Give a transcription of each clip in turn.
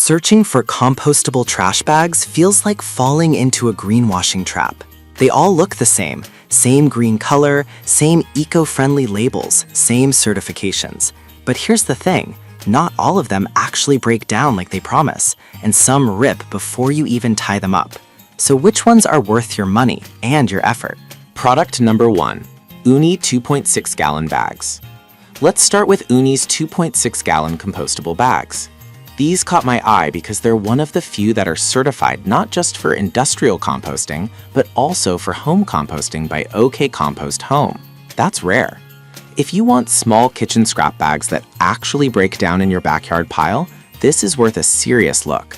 Searching for compostable trash bags feels like falling into a greenwashing trap. They all look the same green color, same eco-friendly labels, same certifications. But here's the thing, not all of them actually break down like they promise, and some rip before you even tie them up. So which ones are worth your money and your effort? Product number 1, Uni 2.6 gallon bags. Let's start with Uni's 2.6 gallon compostable bags. These caught my eye because they're one of the few that are certified not just for industrial composting, but also for home composting by OK Compost Home. That's rare. If you want small kitchen scrap bags that actually break down in your backyard pile, this is worth a serious look.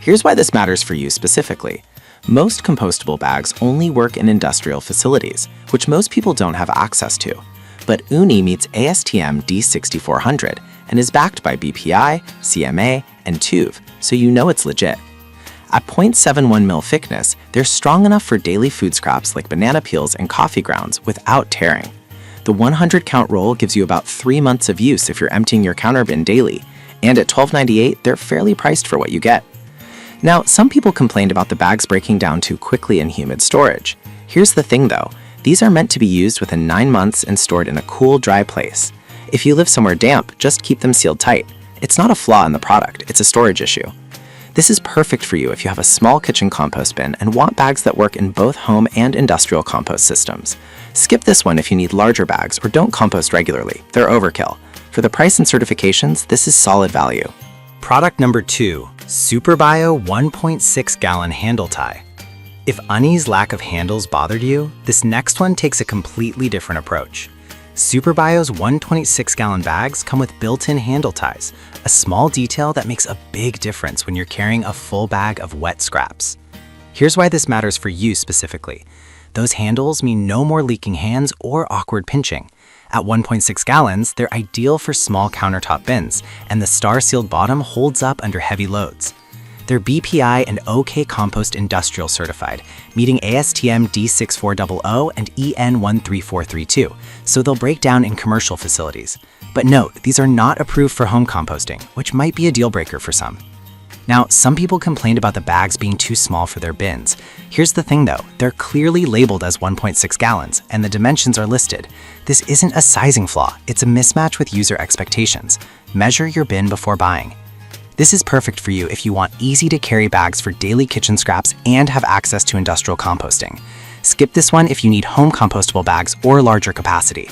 Here's why this matters for you specifically. Most compostable bags only work in industrial facilities, which most people don't have access to. But Uni meets ASTM D6400 and is backed by BPI, CMA, and TÜV, so you know it's legit. At 0.71 mil thickness, they're strong enough for daily food scraps like banana peels and coffee grounds without tearing. The 100 count roll gives you about 3 months of use if you're emptying your counter bin daily, and at $12.98, they're fairly priced for what you get. Now, some people complained about the bags breaking down too quickly in humid storage. Here's the thing though, these are meant to be used within 9 months and stored in a cool, dry place. If you live somewhere damp, just keep them sealed tight. It's not a flaw in the product, it's a storage issue. This is perfect for you if you have a small kitchen compost bin and want bags that work in both home and industrial compost systems. Skip this one if you need larger bags or don't compost regularly, they're overkill. For the price and certifications, this is solid value. Product number 2, Super Bio 1.6 gallon handle tie. If Uni's lack of handles bothered you, this next one takes a completely different approach. Super Bio's 126 gallon bags come with built-in handle ties, a small detail that makes a big difference when you're carrying a full bag of wet scraps. Here's why this matters for you specifically. Those handles mean no more leaking hands or awkward pinching. At 1.6 gallons, they're ideal for small countertop bins, and the star-sealed bottom holds up under heavy loads. They're BPI and OK Compost Industrial certified, meeting ASTM D6400 and EN 13432, so they'll break down in commercial facilities. But note, these are not approved for home composting, which might be a deal breaker for some. Now, some people complained about the bags being too small for their bins. Here's the thing though, they're clearly labeled as 1.6 gallons, and the dimensions are listed. This isn't a sizing flaw, it's a mismatch with user expectations. Measure your bin before buying. This is perfect for you if you want easy-to-carry bags for daily kitchen scraps and have access to industrial composting. Skip this one if you need home compostable bags or larger capacity.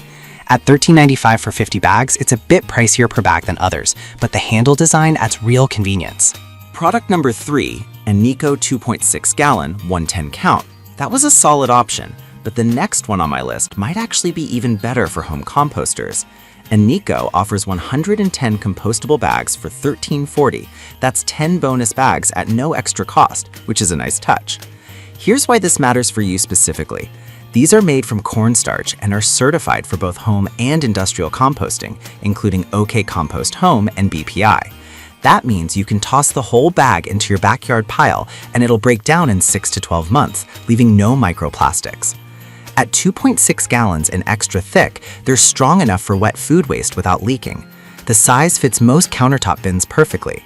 At $13.95 for 50 bags, it's a bit pricier per bag than others, but the handle design adds real convenience. Product number 3, Nico 2.6 gallon 110 count. That was a solid option, but the next one on my list might actually be even better for home composters. Nico offers 110 compostable bags for $13.40. That's 10 bonus bags at no extra cost, which is a nice touch. Here's why this matters for you specifically. These are made from cornstarch and are certified for both home and industrial composting, including OK Compost Home and BPI. That means you can toss the whole bag into your backyard pile and it'll break down in 6 to 12 months, leaving no microplastics. At 2.6 gallons and extra thick, they're strong enough for wet food waste without leaking. The size fits most countertop bins perfectly.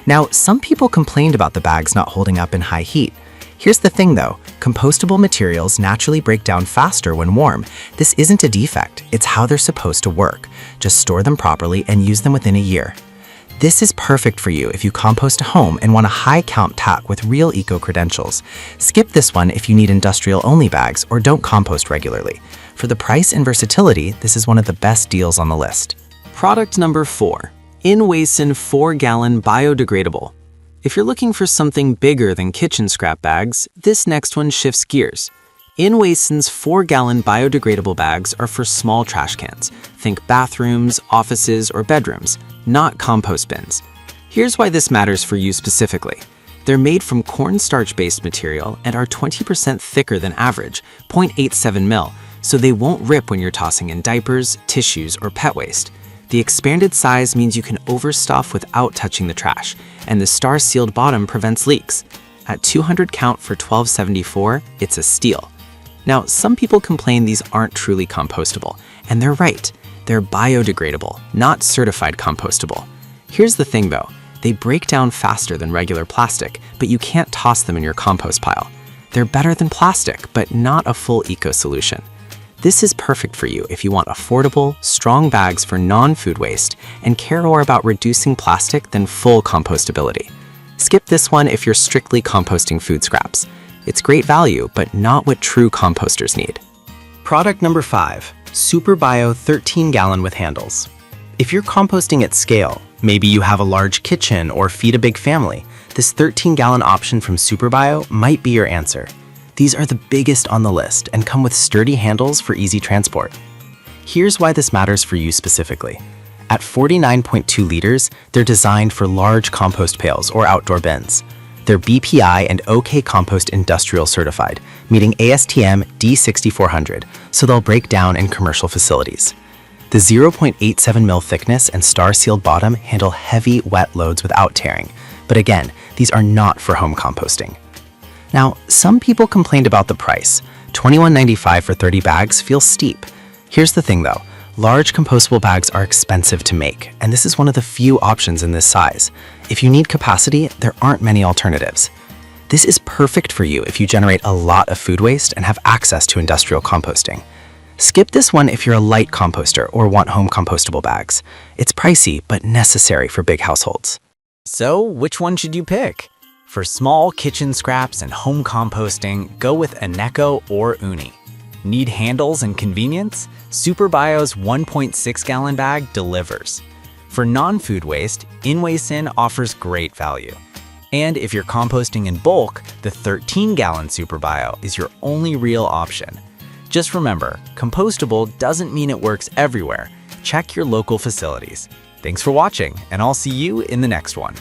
Now, some people complained about the bags not holding up in high heat. Here's the thing though, compostable materials naturally break down faster when warm. This isn't a defect, it's how they're supposed to work. Just store them properly and use them within a year. This is perfect for you if you compost at home and want a high-count tack with real eco-credentials. Skip this one if you need industrial-only bags or don't compost regularly. For the price and versatility, this is one of the best deals on the list. Product number 4, Inwason 4 gallon biodegradable. If you're looking for something bigger than kitchen scrap bags, this next one shifts gears. Inwason's 4 gallon biodegradable bags are for small trash cans. Think bathrooms, offices, or bedrooms, not compost bins. Here's why this matters for you specifically. They're made from cornstarch-based material and are 20% thicker than average, 0.87 mil, so they won't rip when you're tossing in diapers, tissues, or pet waste. The expanded size means you can overstuff without touching the trash, and the star-sealed bottom prevents leaks. At 200 count for $12.74, it's a steal. Now, some people complain these aren't truly compostable, and they're right. They're biodegradable, not certified compostable. Here's the thing though, They break down faster than regular plastic, but you can't toss them in your compost pile. They're better than plastic, but not a full eco-solution. This is perfect for you if you want affordable, strong bags for non-food waste and care more about reducing plastic than full compostability. Skip this one if you're strictly composting food scraps. It's great value, but not what true composters need. Product number 5, Super Bio 13-gallon with handles. If you're composting at scale, maybe you have a large kitchen or feed a big family, this 13-gallon option from Super Bio might be your answer. These are the biggest on the list and come with sturdy handles for easy transport. Here's why this matters for you specifically. At 49.2 liters, they're designed for large compost pails or outdoor bins. They're BPI and OK Compost Industrial certified, meeting ASTM D6400, so they'll break down in commercial facilities. The 0.87 mil thickness and star-sealed bottom handle heavy, wet loads without tearing. But again, these are not for home composting. Now, some people complained about the price. $21.95 for 30 bags feels steep. Here's the thing though, large compostable bags are expensive to make, and this is one of the few options in this size. If you need capacity, there aren't many alternatives. This is perfect for you if you generate a lot of food waste and have access to industrial composting. Skip this one if you're a light composter or want home compostable bags. It's pricey, but necessary for big households. So, which one should you pick? For small kitchen scraps and home composting, go with Eneco or Uni. Need handles and convenience? Super Bio's 1.6-gallon bag delivers. For non-food waste, InWaySin offers great value. And if you're composting in bulk, the 13-gallon Super Bio is your only real option. Just remember, compostable doesn't mean it works everywhere. Check your local facilities. Thanks for watching, and I'll see you in the next one.